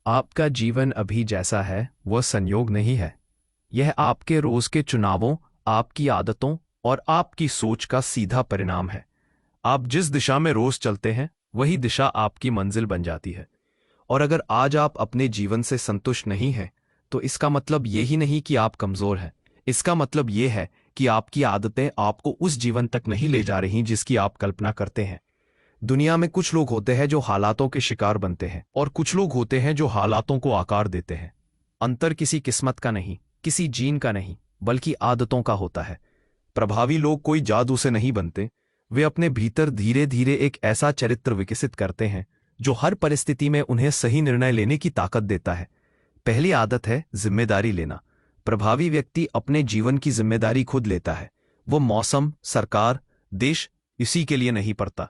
आपका जीवन अभी जैसा है वह संयोग नहीं है। यह आपके रोज के चुनावों, आपकी आदतों और आपकी सोच का सीधा परिणाम है। आप जिस दिशा में रोज चलते हैं वही दिशा आपकी मंजिल बन जाती है। और अगर आज आप अपने जीवन से संतुष्ट नहीं हैं, तो इसका मतलब यही नहीं कि आप कमजोर हैं। इसका मतलब यह है कि आपकी आदतें आपको उस जीवन तक नहीं ले जा रही जिसकी आप कल्पना करते हैं। दुनिया में कुछ लोग होते हैं जो हालातों के शिकार बनते हैं और कुछ लोग होते हैं जो हालातों को आकार देते हैं। अंतर किसी किस्मत का नहीं, किसी जीन का नहीं, बल्कि आदतों का होता है। प्रभावी लोग कोई जादू से नहीं बनते। वे अपने भीतर धीरे धीरे एक ऐसा चरित्र विकसित करते हैं जो हर परिस्थिति में उन्हें सही निर्णय लेने की ताकत देता है। पहली आदत है जिम्मेदारी लेना। प्रभावी व्यक्ति अपने जीवन की जिम्मेदारी खुद लेता है। वो मौसम, सरकार, देश इसी के लिए नहीं पड़ता,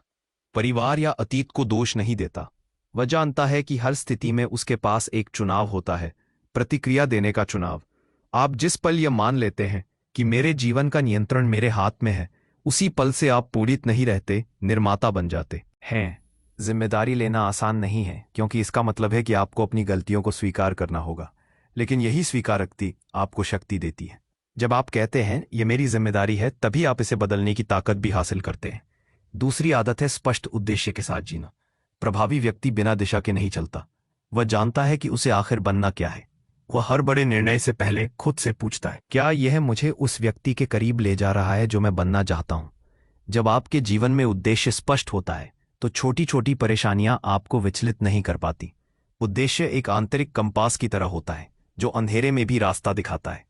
परिवार या अतीत को दोष नहीं देता। वह जानता है कि हर स्थिति में उसके पास एक चुनाव होता है, प्रतिक्रिया देने का चुनाव। आप जिस पल यह मान लेते हैं कि मेरे जीवन का नियंत्रण मेरे हाथ में है, उसी पल से आप पीड़ित नहीं रहते, निर्माता बन जाते हैं। जिम्मेदारी लेना आसान नहीं है, क्योंकि इसका मतलब है कि आपको अपनी गलतियों को स्वीकार करना होगा। लेकिन यही स्वीकारोक्ति आपको शक्ति देती है। जब आप कहते हैं यह मेरी जिम्मेदारी है, तभी आप इसे बदलने की ताकत भी हासिल करते हैं। दूसरी आदत है स्पष्ट उद्देश्य के साथ जीना। प्रभावी व्यक्ति बिना दिशा के नहीं चलता। वह जानता है कि उसे आखिर बनना क्या है। वह हर बड़े निर्णय से पहले खुद से पूछता है, क्या यह मुझे उस व्यक्ति के करीब ले जा रहा है जो मैं बनना चाहता हूं? जब आपके जीवन में उद्देश्य स्पष्ट होता है तो छोटी छोटी परेशानियां आपको विचलित नहीं कर पाती। उद्देश्य एक आंतरिक कंपास की तरह होता है जो अंधेरे में भी रास्ता दिखाता है।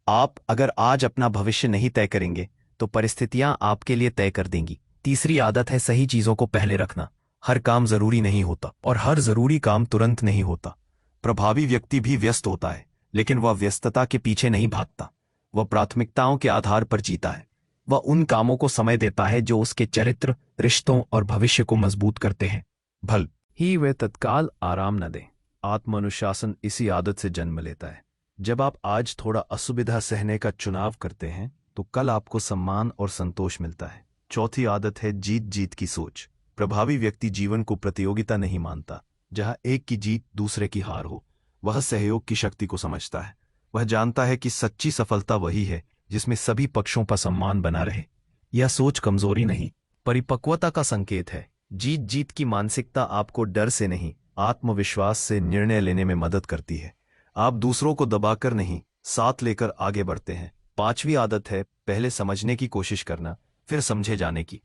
आप अगर आज अपना भविष्य नहीं तय करेंगे तो परिस्थितियां आपके लिए तय कर देंगी। तीसरी आदत है सही चीजों को पहले रखना। हर काम जरूरी नहीं होता और हर जरूरी काम तुरंत नहीं होता। प्रभावी व्यक्ति भी व्यस्त होता है, लेकिन वह व्यस्तता के पीछे नहीं भागता। वह प्राथमिकताओं के आधार पर जीता है। वह उन कामों को समय देता है जो उसके चरित्र, रिश्तों और भविष्य को मजबूत करते हैं, भले ही वे तत्काल आराम न दें। आत्मानुशासन इसी आदत से जन्म लेता है। जब आप आज थोड़ा असुविधा सहने का चुनाव करते हैं तो कल आपको सम्मान और संतोष मिलता है। चौथी आदत है जीत जीत की सोच। प्रभावी व्यक्ति जीवन को प्रतियोगिता नहीं मानता, जहां एक की जीत दूसरे की हार हो। वह सहयोग की शक्ति को समझता है। वह जानता है कि सच्ची सफलता वही है जिसमें सभी पक्षों का सम्मान बना रहे। यह सोच कमजोरी नहीं, परिपक्वता का संकेत है। जीत जीत की मानसिकता आपको डर से नहीं, आत्मविश्वास से निर्णय लेने में मदद करती है। आप दूसरों को दबाकर नहीं, साथ लेकर आगे बढ़ते हैं। पांचवी आदत है पहले समझने की कोशिश करना, फिर समझे जाने की।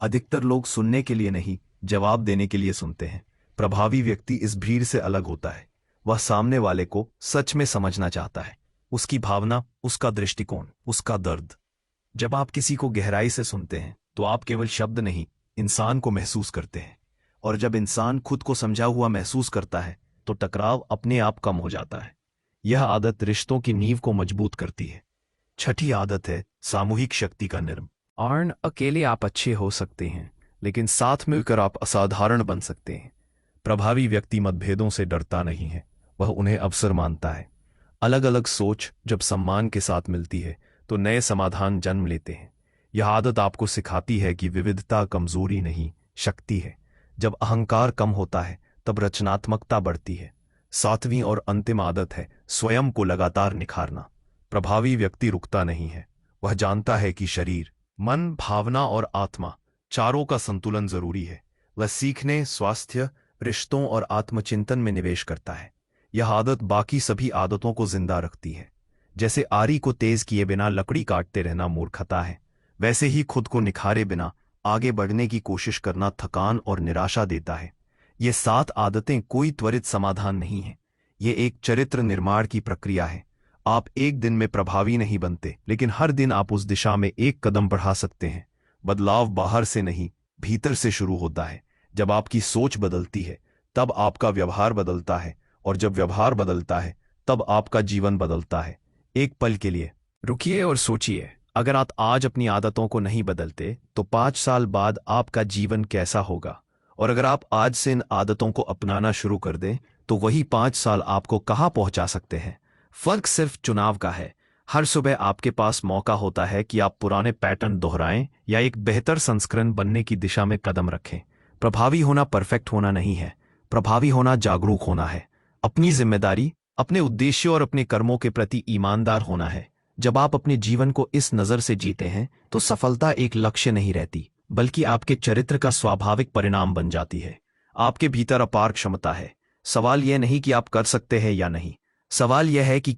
अधिकतर लोग सुनने के लिए नहीं, जवाब देने के लिए सुनते हैं। प्रभावी व्यक्ति इस भीड़ से अलग होता है। वह सामने वाले को सच में समझना चाहता है, उसकी भावना, उसका दृष्टिकोण, उसका दर्द। जब आप किसी को गहराई से सुनते हैं तो आप केवल शब्द नहीं, इंसान को महसूस करते हैं। और जब इंसान खुद को समझा हुआ महसूस करता है तो टकराव अपने आप कम हो जाता है। यह आदत रिश्तों की नींव को मजबूत करती है। छठी आदत है सामूहिक शक्ति का निर्माण। अकेले आप अच्छे हो सकते हैं, लेकिन साथ मिलकर आप असाधारण बन सकते हैं। प्रभावी व्यक्ति मतभेदों से डरता नहीं है, वह उन्हें अवसर मानता है। अलग अलग सोच जब सम्मान के साथ मिलती है तो नए समाधान जन्म लेते हैं। यह आदत आपको सिखाती है कि विविधता कमजोरी नहीं, शक्ति है। जब अहंकार कम होता है तब रचनात्मकता बढ़ती है। सातवीं और अंतिम आदत है स्वयं को लगातार निखारना। प्रभावी व्यक्ति रुकता नहीं है। वह जानता है कि शरीर, मन, भावना और आत्मा चारों का संतुलन जरूरी है। वह सीखने, स्वास्थ्य, रिश्तों और आत्मचिंतन में निवेश करता है। यह आदत बाकी सभी आदतों को जिंदा रखती है। जैसे आरी को तेज किए बिना लकड़ी काटते रहना मूर्खता है, वैसे ही खुद को निखारे बिना आगे बढ़ने की कोशिश करना थकान और निराशा देता है। ये 7 आदतें कोई त्वरित समाधान नहीं है। ये एक चरित्र निर्माण की प्रक्रिया है। आप एक दिन में प्रभावी नहीं बनते, लेकिन हर दिन आप उस दिशा में एक कदम बढ़ा सकते हैं। बदलाव बाहर से नहीं, भीतर से शुरू होता है। जब आपकी सोच बदलती है तब आपका व्यवहार बदलता है, और जब व्यवहार बदलता है तब आपका जीवन बदलता है। एक पल के लिए रुकिए और सोचिए, अगर आप आज अपनी आदतों को नहीं बदलते तो 5 साल बाद आपका जीवन कैसा होगा? और अगर आप आज से इन आदतों को अपनाना शुरू कर दें तो वही 5 साल आपको कहां पहुंचा सकते हैं। फर्क सिर्फ चुनाव का है। हर सुबह आपके पास मौका होता है कि आप पुराने पैटर्न दोहराएं या एक बेहतर संस्करण बनने की दिशा में कदम रखें। प्रभावी होना परफेक्ट होना नहीं है, प्रभावी होना जागरूक होना है। अपनी जिम्मेदारी, अपने उद्देश्य और अपने कर्मों के प्रति ईमानदार होना है। जब आप अपने जीवन को इस नज़र से जीते हैं तो सफलता एक लक्ष्य नहीं रहती, बल्कि आपके चरित्र का स्वाभाविक परिणाम बन जाती है। आपके भीतर अपार क्षमता है। सवाल यह नहीं कि आप कर सकते हैं या नहीं, सवाल यह है कि